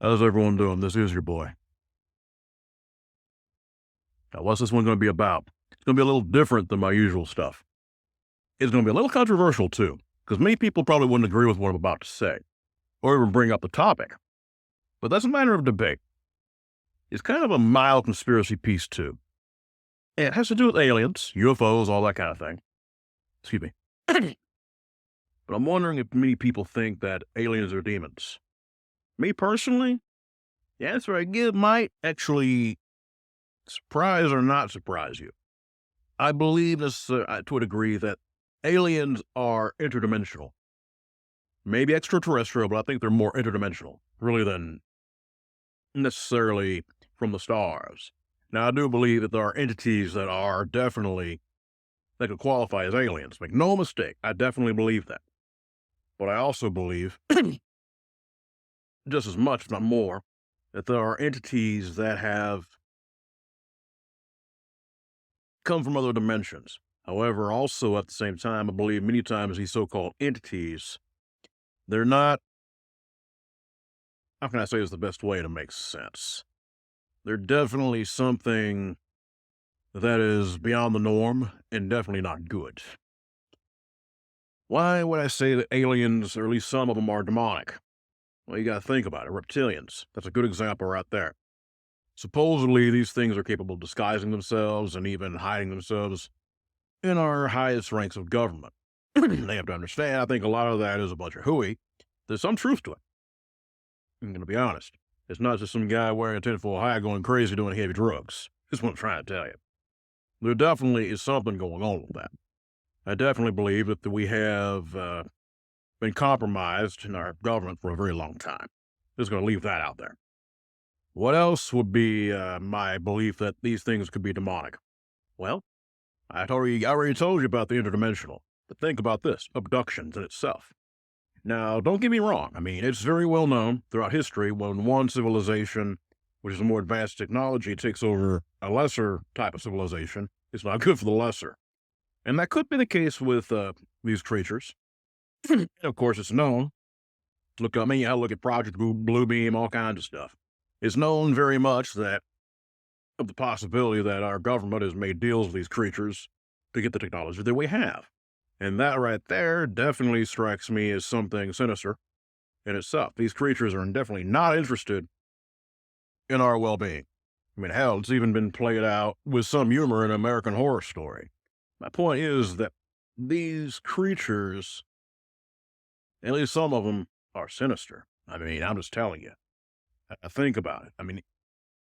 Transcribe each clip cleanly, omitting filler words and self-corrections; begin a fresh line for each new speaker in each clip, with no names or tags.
How's everyone doing? This is your boy. Now, what's this one going to be about? It's going to be a little different than my usual stuff. It's going to be a little controversial, too, because many people probably wouldn't agree with what I'm about to say or even bring up the topic. But that's a matter of debate. It's kind of a mild conspiracy piece, too. And it has to do with aliens, UFOs, all that kind of thing. Excuse me. But I'm wondering if many people think that aliens are demons. Me personally, the answer I give might actually surprise or not surprise you. I believe this to a degree that aliens are interdimensional, maybe extraterrestrial, but I think they're more interdimensional, really, than necessarily from the stars. Now, I do believe that there are entities that are definitely that could qualify as aliens. Make no mistake, I definitely believe that. But I also believe, just as much, if not more, that there are entities that have come from other dimensions. However, also at the same time, I believe many times these so-called entities, they're not, how can I say is the best way to make sense? They're definitely something that is beyond the norm and definitely not good. Why would I say that aliens, or at least some of them, are demonic? Well, you gotta think about it. Reptilians. That's a good example right there. Supposedly, these things are capable of disguising themselves and even hiding themselves in our highest ranks of government. They have to understand, I think a lot of that is a bunch of hooey. There's some truth to it. I'm going to be honest. It's not just some guy wearing a tinfoil hat going crazy doing heavy drugs. That's what I'm trying to tell you. There definitely is something going on with that. I definitely believe that we have been compromised in our government for a very long time. Just going to leave that out there. What else would be my belief that these things could be demonic? Well, I already told you about the interdimensional. But think about this, abductions in itself. Now, don't get me wrong. I mean, it's very well known throughout history when one civilization, which is a more advanced technology, takes over a lesser type of civilization, it's not good for the lesser. And that could be the case with these creatures. And of course, it's known. Look at me, I look at Project Blue Beam, all kinds of stuff. It's known very much that of the possibility that our government has made deals with these creatures to get the technology that we have. And that right there definitely strikes me as something sinister in itself. These creatures are definitely not interested in our well-being. I mean, hell, it's even been played out with some humor in an American Horror Story. My point is that these creatures, at least some of them, are sinister. I mean, I'm just telling you. Think about it. I mean,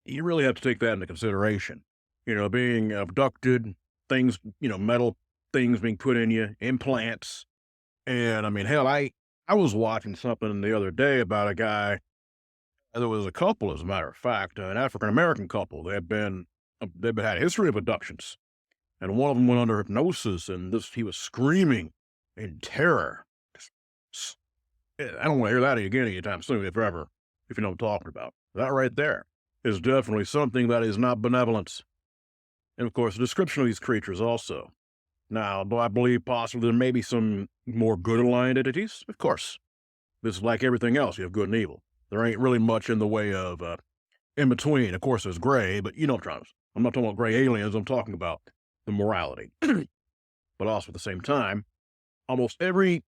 you really have to take that into consideration. You know, being abducted, things, metal things being put in you, implants. And I mean, hell, I was watching something the other day about a guy. There was a couple, as a matter of fact, an African American couple. They've had a history of abductions, and one of them went under hypnosis, and he was screaming in terror. I don't want to hear that again anytime soon, if ever, if you know what I'm talking about. That right there is definitely something that is not benevolence. And of course, the description of these creatures also. Now, do I believe possibly there may be some more good aligned entities? Of course. This is like everything else. You have good and evil. There ain't really much in the way of in between. Of course, there's gray, but you know what I'm not talking about gray aliens. I'm talking about the morality. But also at the same time, almost every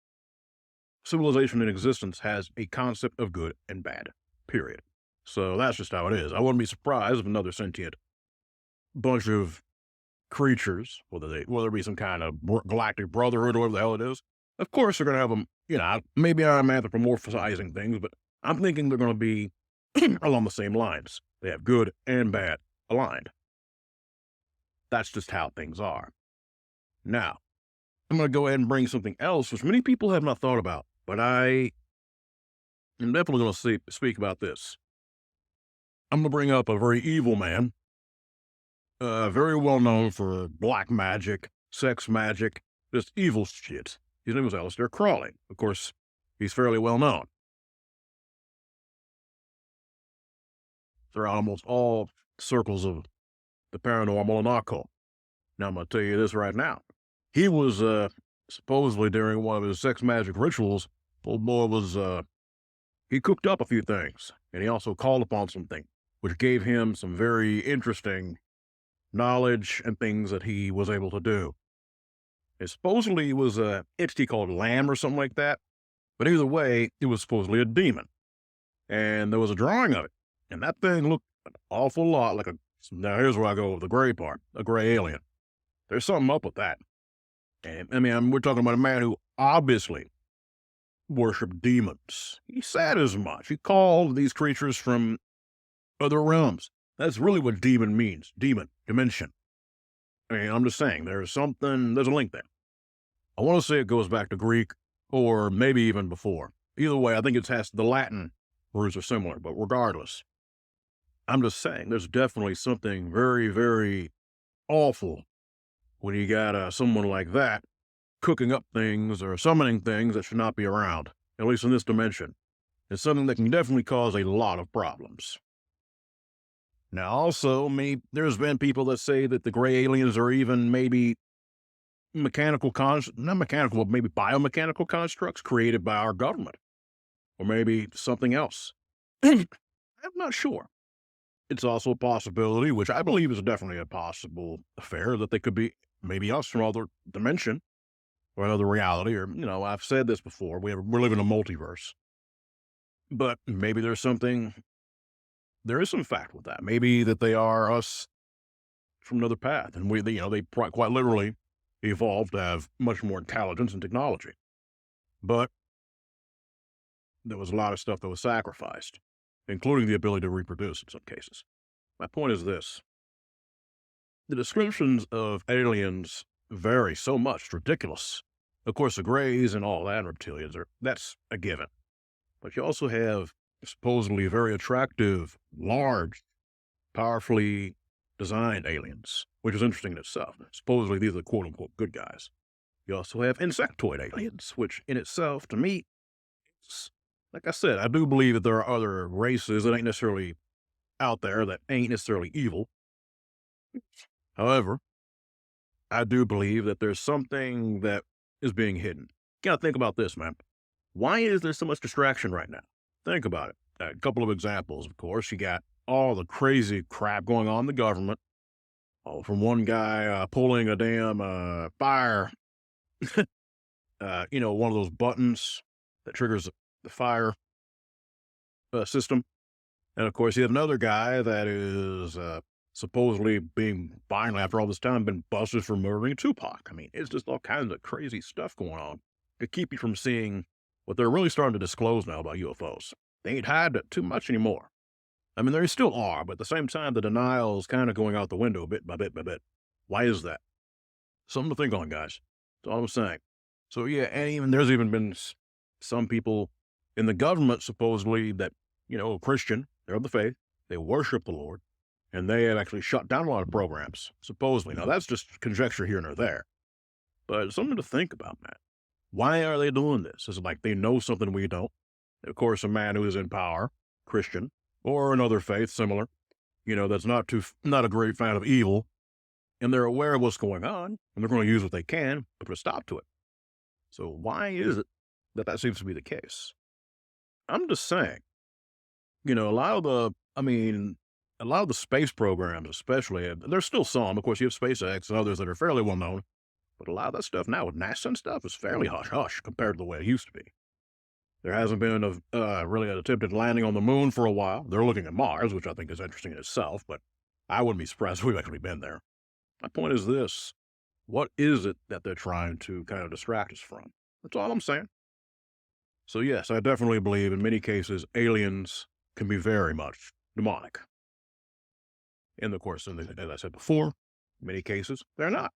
civilization in existence has a concept of good and bad, period. So that's just how it is. I wouldn't be surprised if another sentient bunch of creatures, whether it be some kind of galactic brotherhood or whatever the hell it is, of course they're going to have them, maybe I'm anthropomorphizing things, but I'm thinking they're going to be along the same lines. They have good and bad aligned. That's just how things are. Now, I'm going to go ahead and bring something else, which many people have not thought about, but I am definitely going to speak about this. I'm going to bring up a very evil man, very well known for black magic, sex magic, just evil shit. His name was Aleister Crowley. Of course, he's fairly well known throughout almost all circles of the paranormal and occult. Now, I'm going to tell you this right now. He was, supposedly during one of his sex magic rituals, old boy was, he cooked up a few things. and he also called upon something, which gave him some very interesting knowledge and things that he was able to do. It supposedly was a entity called Lamb or something like that, but either way, it was supposedly a demon, and there was a drawing of it, and that thing looked an awful lot like a. Now here's where I go with the gray part, a gray alien. There's something up with that. And I mean, we're talking about a man who obviously worshiped demons. He said as much. He called these creatures from other realms. That's really what demon means. Demon, dimension. I mean, I'm just saying, there's a link there. I want to say it goes back to Greek, or maybe even before. Either way, I think the Latin roots are similar, but regardless, I'm just saying, there's definitely something very, very awful when you got someone like that cooking up things or summoning things that should not be around, at least in this dimension. It's something that can definitely cause a lot of problems. Now, also, there's been people that say that the gray aliens are even maybe not mechanical, but maybe biomechanical constructs created by our government, or maybe something else. I'm not sure. It's also a possibility, which I believe is definitely a possible affair, that they could be maybe us from other dimension or another reality, or, I've said this before, we're living in a multiverse. But maybe there is some fact with that. Maybe that they are us from another path, and they quite literally evolved to have much more intelligence and technology. But there was a lot of stuff that was sacrificed, including the ability to reproduce in some cases. My point is this. The descriptions of aliens vary so much. It's ridiculous. Of course, the grays and all that, and reptilians, that's a given. But you also have supposedly very attractive, large, powerfully designed aliens, which is interesting in itself. Supposedly, these are the quote-unquote good guys. You also have insectoid aliens, which in itself, to me, like I said, I do believe that there are other races that ain't necessarily out there that ain't necessarily evil. However, I do believe that there's something that is being hidden. You gotta think about this, man. Why is there so much distraction right now? Think about it. A couple of examples, of course. You got all the crazy crap going on in the government. Oh, from one guy pulling a damn fire, one of those buttons that triggers the fire system. And of course, you have another guy that is supposedly being finally, after all this time, been busted for murdering Tupac. I mean, it's just all kinds of crazy stuff going on to keep you from seeing what they're really starting to disclose now about UFOs. They ain't hiding it too much anymore. I mean, they still are, but at the same time, the denial is kind of going out the window bit by bit by bit. Why is that? Something to think on, guys. That's all I'm saying. So yeah, and there's even been some people in the government supposedly that, Christian, they're of the faith, they worship the Lord, and they have actually shut down a lot of programs, supposedly. Now, that's just conjecture here and there, but something to think about, man. Why are they doing this? Is it like they know something we don't? Of course, a man who is in power, Christian, or another faith similar, that's not a great fan of evil, and they're aware of what's going on, and they're going to use what they can to put a stop to it. So why is it that seems to be the case? I'm just saying, a lot of the space programs, especially, there's still some. Of course, you have SpaceX and others that are fairly well known, but a lot of that stuff now with NASA and stuff is fairly hush-hush compared to the way it used to be. There hasn't been really an attempted landing on the moon for a while. They're looking at Mars, which I think is interesting in itself, but I wouldn't be surprised if we've actually been there. My point is this. What is it that they're trying to kind of distract us from? That's all I'm saying. So yes, I definitely believe in many cases aliens can be very much demonic. And of course, as I said before, in many cases, they're not.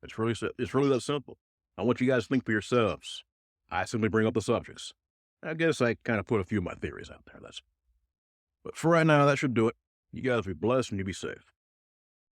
It's really that simple. I want you guys to think for yourselves. I simply bring up the subjects. I guess I kind of put a few of my theories out there. But for right now, that should do it. You guys be blessed and you be safe.